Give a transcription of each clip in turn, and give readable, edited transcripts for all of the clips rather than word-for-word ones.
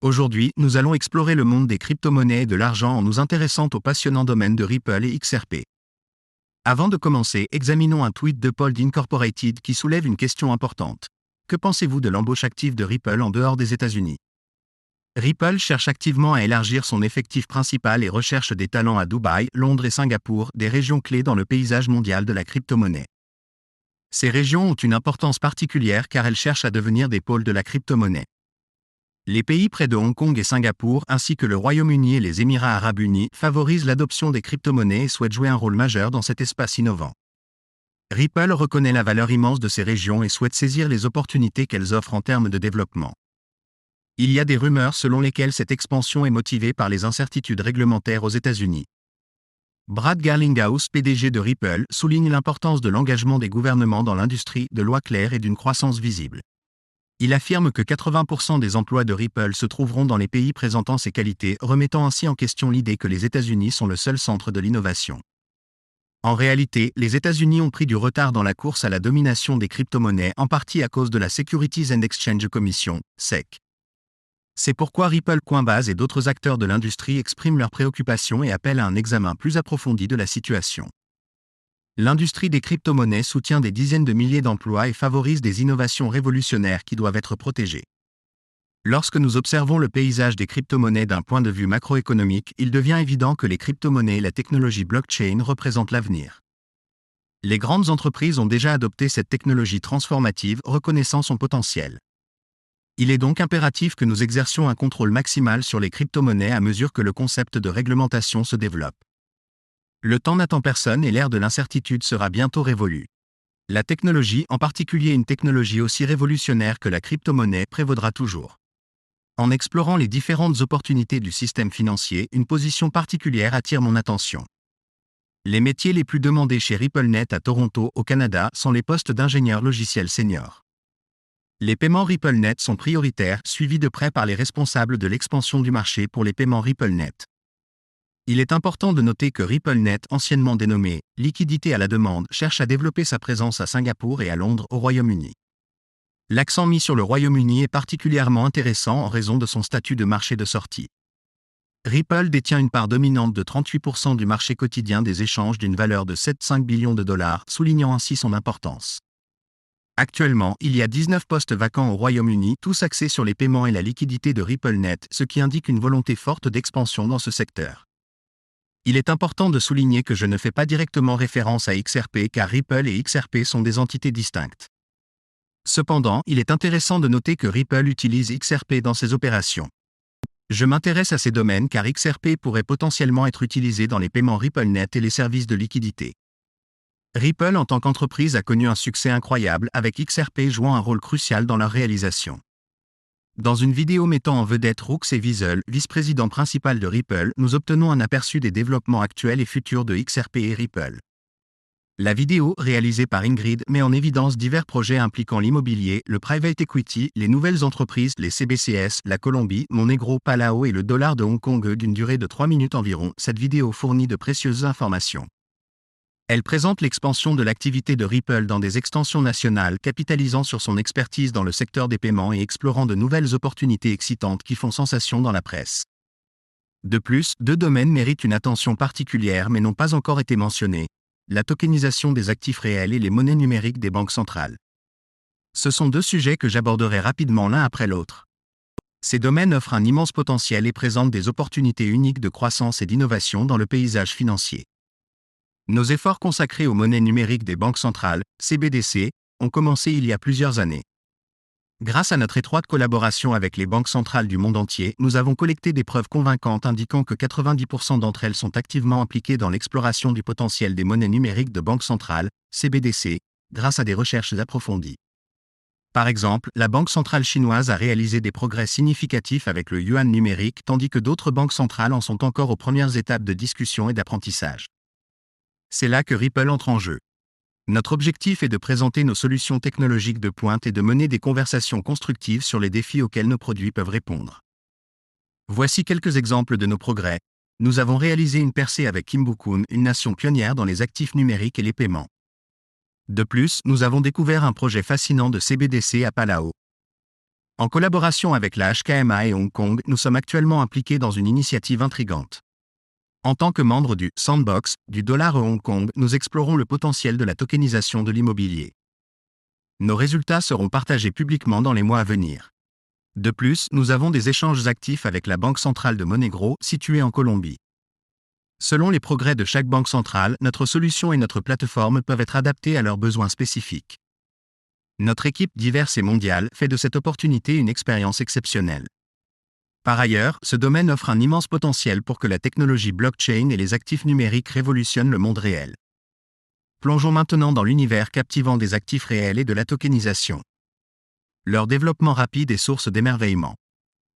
Aujourd'hui, nous allons explorer le monde des crypto-monnaies et de l'argent en nous intéressant au passionnant domaine de Ripple et XRP. Avant de commencer, examinons un tweet de Paul d'Incorporated qui soulève une question importante. Que pensez-vous de l'embauche active de Ripple en dehors des États-Unis? Ripple cherche activement à élargir son effectif principal et recherche des talents à Dubaï, Londres et Singapour, des régions clés dans le paysage mondial de la crypto-monnaie. Ces régions ont une importance particulière car elles cherchent à devenir des pôles de la crypto-monnaie. Les pays près de Hong Kong et Singapour, ainsi que le Royaume-Uni et les Émirats arabes unis, favorisent l'adoption des crypto-monnaies et souhaitent jouer un rôle majeur dans cet espace innovant. Ripple reconnaît la valeur immense de ces régions et souhaite saisir les opportunités qu'elles offrent en termes de développement. Il y a des rumeurs selon lesquelles cette expansion est motivée par les incertitudes réglementaires aux États-Unis. Brad Garlinghouse, PDG de Ripple, souligne l'importance de l'engagement des gouvernements dans l'industrie, de lois claires et d'une croissance visible. Il affirme que 80% des emplois de Ripple se trouveront dans les pays présentant ces qualités, remettant ainsi en question l'idée que les États-Unis sont le seul centre de l'innovation. En réalité, les États-Unis ont pris du retard dans la course à la domination des crypto-monnaies, en partie à cause de la Securities and Exchange Commission, SEC. C'est pourquoi Ripple, Coinbase et d'autres acteurs de l'industrie expriment leurs préoccupations et appellent à un examen plus approfondi de la situation. L'industrie des crypto-monnaies soutient des dizaines de milliers d'emplois et favorise des innovations révolutionnaires qui doivent être protégées. Lorsque nous observons le paysage des crypto-monnaies d'un point de vue macroéconomique, il devient évident que les crypto-monnaies et la technologie blockchain représentent l'avenir. Les grandes entreprises ont déjà adopté cette technologie transformative, reconnaissant son potentiel. Il est donc impératif que nous exercions un contrôle maximal sur les crypto-monnaies à mesure que le concept de réglementation se développe. Le temps n'attend personne et l'ère de l'incertitude sera bientôt révolue. La technologie, en particulier une technologie aussi révolutionnaire que la crypto-monnaie, prévaudra toujours. En explorant les différentes opportunités du système financier, une position particulière attire mon attention. Les métiers les plus demandés chez RippleNet à Toronto, au Canada, sont les postes d'ingénieur logiciel senior. Les paiements RippleNet sont prioritaires, suivis de près par les responsables de l'expansion du marché pour les paiements RippleNet. Il est important de noter que RippleNet, anciennement dénommé « Liquidité à la demande », cherche à développer sa présence à Singapour et à Londres, au Royaume-Uni. L'accent mis sur le Royaume-Uni est particulièrement intéressant en raison de son statut de marché de sortie. Ripple détient une part dominante de 38% du marché quotidien des échanges d'une valeur de 7,5 billions de dollars, soulignant ainsi son importance. Actuellement, il y a 19 postes vacants au Royaume-Uni, tous axés sur les paiements et la liquidité de RippleNet, ce qui indique une volonté forte d'expansion dans ce secteur. Il est important de souligner que je ne fais pas directement référence à XRP car Ripple et XRP sont des entités distinctes. Cependant, il est intéressant de noter que Ripple utilise XRP dans ses opérations. Je m'intéresse à ces domaines car XRP pourrait potentiellement être utilisé dans les paiements RippleNet et les services de liquidité. Ripple en tant qu'entreprise a connu un succès incroyable avec XRP jouant un rôle crucial dans leur réalisation. Dans une vidéo mettant en vedette Brooks et Wiesel, vice-président principal de Ripple, nous obtenons un aperçu des développements actuels et futurs de XRP et Ripple. La vidéo, réalisée par Ingrid, met en évidence divers projets impliquant l'immobilier, le private equity, les nouvelles entreprises, les CBCS, la Colombie, Monegro, Palau et le dollar de Hong Kong d'une durée de 3 minutes environ. Cette vidéo fournit de précieuses informations. Elle présente l'expansion de l'activité de Ripple dans des extensions nationales, capitalisant sur son expertise dans le secteur des paiements et explorant de nouvelles opportunités excitantes qui font sensation dans la presse. De plus, deux domaines méritent une attention particulière mais n'ont pas encore été mentionnés: la tokenisation des actifs réels et les monnaies numériques des banques centrales. Ce sont deux sujets que j'aborderai rapidement l'un après l'autre. Ces domaines offrent un immense potentiel et présentent des opportunités uniques de croissance et d'innovation dans le paysage financier. Nos efforts consacrés aux monnaies numériques des banques centrales, CBDC, ont commencé il y a plusieurs années. Grâce à notre étroite collaboration avec les banques centrales du monde entier, nous avons collecté des preuves convaincantes indiquant que 90% d'entre elles sont activement impliquées dans l'exploration du potentiel des monnaies numériques de banques centrales, CBDC, grâce à des recherches approfondies. Par exemple, la Banque centrale chinoise a réalisé des progrès significatifs avec le yuan numérique tandis que d'autres banques centrales en sont encore aux premières étapes de discussion et d'apprentissage. C'est là que Ripple entre en jeu. Notre objectif est de présenter nos solutions technologiques de pointe et de mener des conversations constructives sur les défis auxquels nos produits peuvent répondre. Voici quelques exemples de nos progrès. Nous avons réalisé une percée avec Kimbukun, une nation pionnière dans les actifs numériques et les paiements. De plus, nous avons découvert un projet fascinant de CBDC à Palau. En collaboration avec la HKMA et Hong Kong, nous sommes actuellement impliqués dans une initiative intrigante. En tant que membre du Sandbox du dollar Hong Kong, nous explorons le potentiel de la tokenisation de l'immobilier. Nos résultats seront partagés publiquement dans les mois à venir. De plus, nous avons des échanges actifs avec la Banque centrale de Monegro, située en Colombie. Selon les progrès de chaque banque centrale, notre solution et notre plateforme peuvent être adaptées à leurs besoins spécifiques. Notre équipe diverse et mondiale fait de cette opportunité une expérience exceptionnelle. Par ailleurs, ce domaine offre un immense potentiel pour que la technologie blockchain et les actifs numériques révolutionnent le monde réel. Plongeons maintenant dans l'univers captivant des actifs réels et de la tokenisation. Leur développement rapide est source d'émerveillement.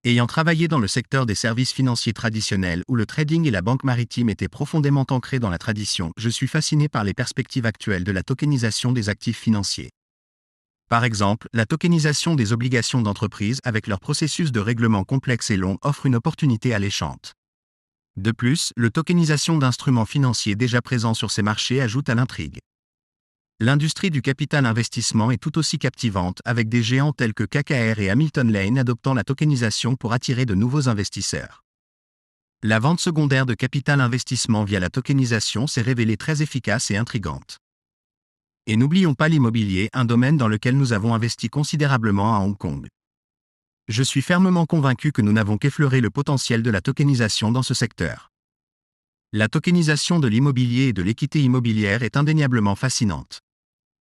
Ayant travaillé dans le secteur des services financiers traditionnels où le trading et la banque maritime étaient profondément ancrés dans la tradition, je suis fasciné par les perspectives actuelles de la tokenisation des actifs financiers. Par exemple, la tokenisation des obligations d'entreprise avec leur processus de règlement complexe et long offre une opportunité alléchante. De plus, la tokenisation d'instruments financiers déjà présents sur ces marchés ajoute à l'intrigue. L'industrie du capital investissement est tout aussi captivante, avec des géants tels que KKR et Hamilton Lane adoptant la tokenisation pour attirer de nouveaux investisseurs. La vente secondaire de capital investissement via la tokenisation s'est révélée très efficace et intrigante. Et n'oublions pas l'immobilier, un domaine dans lequel nous avons investi considérablement à Hong Kong. Je suis fermement convaincu que nous n'avons qu'effleuré le potentiel de la tokenisation dans ce secteur. La tokenisation de l'immobilier et de l'équité immobilière est indéniablement fascinante.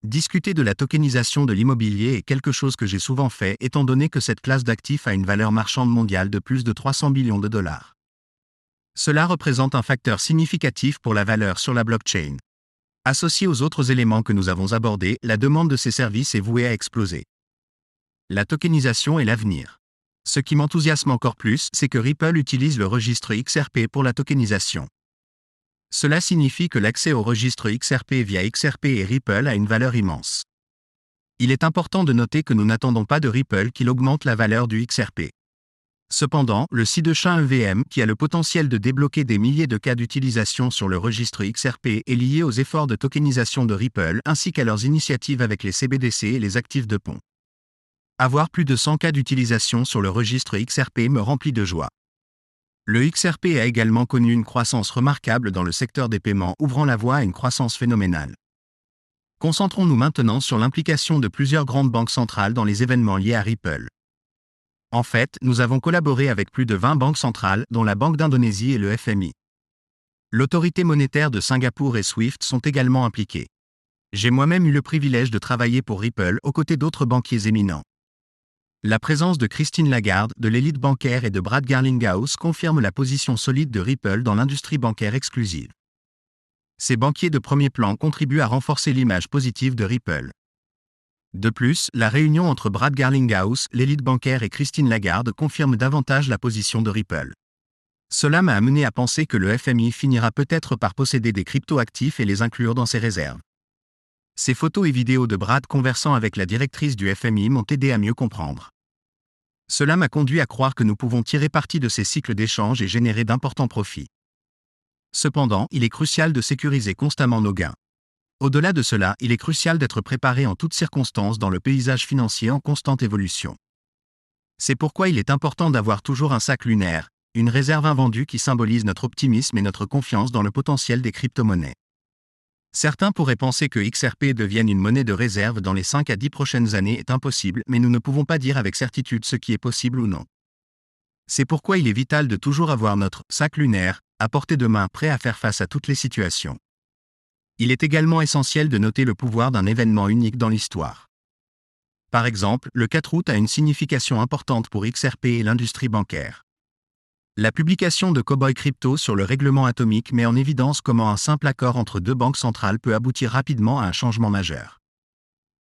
Discuter de la tokenisation de l'immobilier est quelque chose que j'ai souvent fait, étant donné que cette classe d'actifs a une valeur marchande mondiale de plus de 300 billions de dollars. Cela représente un facteur significatif pour la valeur sur la blockchain. Associé aux autres éléments que nous avons abordés, la demande de ces services est vouée à exploser. La tokenisation est l'avenir. Ce qui m'enthousiasme encore plus, c'est que Ripple utilise le registre XRP pour la tokenisation. Cela signifie que l'accès au registre XRP via XRP et Ripple a une valeur immense. Il est important de noter que nous n'attendons pas de Ripple qu'il augmente la valeur du XRP. Cependant, le sidechain EVM, qui a le potentiel de débloquer des milliers de cas d'utilisation sur le registre XRP, est lié aux efforts de tokenisation de Ripple ainsi qu'à leurs initiatives avec les CBDC et les actifs de pont. Avoir plus de 100 cas d'utilisation sur le registre XRP me remplit de joie. Le XRP a également connu une croissance remarquable dans le secteur des paiements, ouvrant la voie à une croissance phénoménale. Concentrons-nous maintenant sur l'implication de plusieurs grandes banques centrales dans les événements liés à Ripple. En fait, nous avons collaboré avec plus de 20 banques centrales, dont la Banque d'Indonésie et le FMI. L'autorité monétaire de Singapour et SWIFT sont également impliquées. J'ai moi-même eu le privilège de travailler pour Ripple aux côtés d'autres banquiers éminents. La présence de Christine Lagarde, de l'élite bancaire et de Brad Garlinghouse confirme la position solide de Ripple dans l'industrie bancaire exclusive. Ces banquiers de premier plan contribuent à renforcer l'image positive de Ripple. De plus, la réunion entre Brad Garlinghouse, l'élite bancaire et Christine Lagarde confirme davantage la position de Ripple. Cela m'a amené à penser que le FMI finira peut-être par posséder des crypto-actifs et les inclure dans ses réserves. Ces photos et vidéos de Brad conversant avec la directrice du FMI m'ont aidé à mieux comprendre. Cela m'a conduit à croire que nous pouvons tirer parti de ces cycles d'échange et générer d'importants profits. Cependant, il est crucial de sécuriser constamment nos gains. Au-delà de cela, il est crucial d'être préparé en toutes circonstances dans le paysage financier en constante évolution. C'est pourquoi il est important d'avoir toujours un sac lunaire, une réserve invendue qui symbolise notre optimisme et notre confiance dans le potentiel des crypto-monnaies. Certains pourraient penser que XRP devienne une monnaie de réserve dans les 5 à 10 prochaines années est impossible, mais nous ne pouvons pas dire avec certitude ce qui est possible ou non. C'est pourquoi il est vital de toujours avoir notre sac lunaire à portée de main, prêt à faire face à toutes les situations. Il est également essentiel de noter le pouvoir d'un événement unique dans l'histoire. Par exemple, le 4 août a une signification importante pour XRP et l'industrie bancaire. La publication de Cowboy Crypto sur le règlement atomique met en évidence comment un simple accord entre deux banques centrales peut aboutir rapidement à un changement majeur.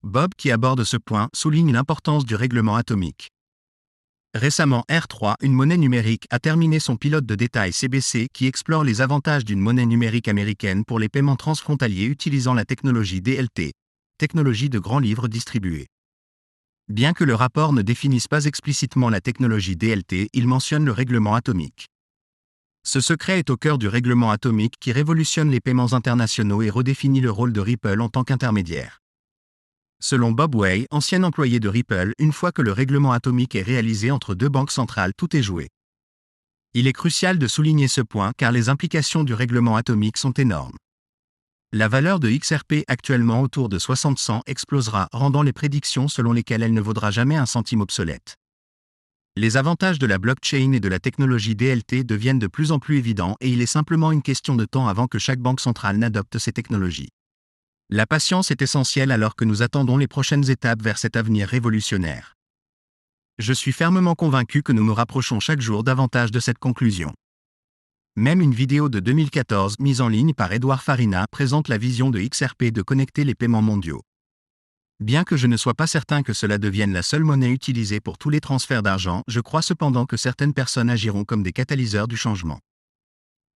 Bob, qui aborde ce point, souligne l'importance du règlement atomique. Récemment, R3, une monnaie numérique, a terminé son pilote de détail CBC qui explore les avantages d'une monnaie numérique américaine pour les paiements transfrontaliers utilisant la technologie DLT, technologie de grand livre distribué. Bien que le rapport ne définisse pas explicitement la technologie DLT, il mentionne le règlement atomique. Ce secret est au cœur du règlement atomique qui révolutionne les paiements internationaux et redéfinit le rôle de Ripple en tant qu'intermédiaire. Selon Bob Way, ancien employé de Ripple, une fois que le règlement atomique est réalisé entre deux banques centrales, tout est joué. Il est crucial de souligner ce point car les implications du règlement atomique sont énormes. La valeur de XRP, actuellement autour de 60 cents, explosera, rendant les prédictions selon lesquelles elle ne vaudra jamais un centime obsolète. Les avantages de la blockchain et de la technologie DLT deviennent de plus en plus évidents et il est simplement une question de temps avant que chaque banque centrale n'adopte ces technologies. La patience est essentielle alors que nous attendons les prochaines étapes vers cet avenir révolutionnaire. Je suis fermement convaincu que nous nous rapprochons chaque jour davantage de cette conclusion. Même une vidéo de 2014 mise en ligne par Edouard Farina présente la vision de XRP de connecter les paiements mondiaux. Bien que je ne sois pas certain que cela devienne la seule monnaie utilisée pour tous les transferts d'argent, je crois cependant que certaines personnes agiront comme des catalyseurs du changement.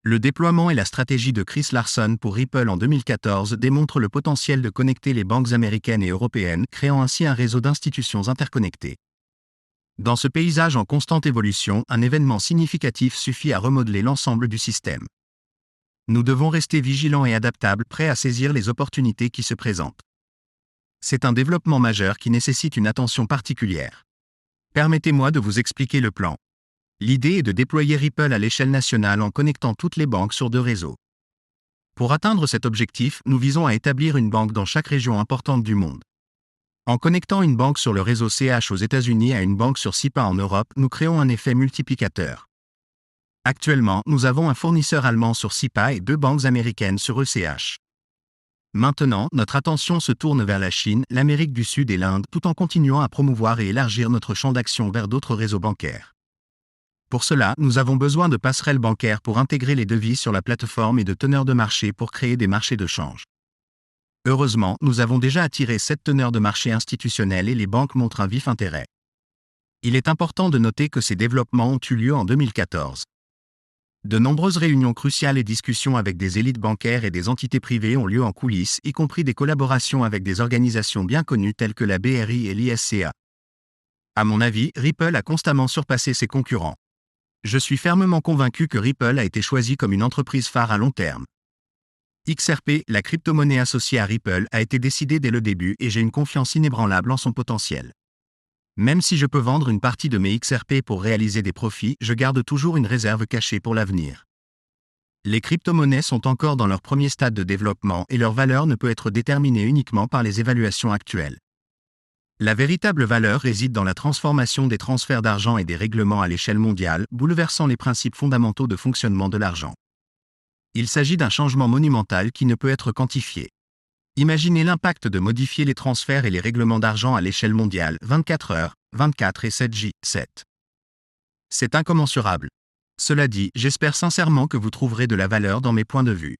Le déploiement et la stratégie de Chris Larson pour Ripple en 2014 démontrent le potentiel de connecter les banques américaines et européennes, créant ainsi un réseau d'institutions interconnectées. Dans ce paysage en constante évolution, un événement significatif suffit à remodeler l'ensemble du système. Nous devons rester vigilants et adaptables, prêts à saisir les opportunités qui se présentent. C'est un développement majeur qui nécessite une attention particulière. Permettez-moi de vous expliquer le plan. L'idée est de déployer Ripple à l'échelle nationale en connectant toutes les banques sur deux réseaux. Pour atteindre cet objectif, nous visons à établir une banque dans chaque région importante du monde. En connectant une banque sur le réseau CH aux États-Unis à une banque sur SIPA en Europe, nous créons un effet multiplicateur. Actuellement, nous avons un fournisseur allemand sur SIPA et deux banques américaines sur ECH. Maintenant, notre attention se tourne vers la Chine, l'Amérique du Sud et l'Inde, tout en continuant à promouvoir et élargir notre champ d'action vers d'autres réseaux bancaires. Pour cela, nous avons besoin de passerelles bancaires pour intégrer les devises sur la plateforme et de teneurs de marché pour créer des marchés de change. Heureusement, nous avons déjà attiré 7 teneurs de marché institutionnels et les banques montrent un vif intérêt. Il est important de noter que ces développements ont eu lieu en 2014. De nombreuses réunions cruciales et discussions avec des élites bancaires et des entités privées ont lieu en coulisses, y compris des collaborations avec des organisations bien connues telles que la BRI et l'ISCA. À mon avis, Ripple a constamment surpassé ses concurrents. Je suis fermement convaincu que Ripple a été choisi comme une entreprise phare à long terme. XRP, la crypto-monnaie associée à Ripple, a été décidée dès le début et j'ai une confiance inébranlable en son potentiel. Même si je peux vendre une partie de mes XRP pour réaliser des profits, je garde toujours une réserve cachée pour l'avenir. Les crypto-monnaies sont encore dans leur premier stade de développement et leur valeur ne peut être déterminée uniquement par les évaluations actuelles. La véritable valeur réside dans la transformation des transferts d'argent et des règlements à l'échelle mondiale, bouleversant les principes fondamentaux de fonctionnement de l'argent. Il s'agit d'un changement monumental qui ne peut être quantifié. Imaginez l'impact de modifier les transferts et les règlements d'argent à l'échelle mondiale, 24 heures, 24 et 7 7. C'est incommensurable. Cela dit, j'espère sincèrement que vous trouverez de la valeur dans mes points de vue.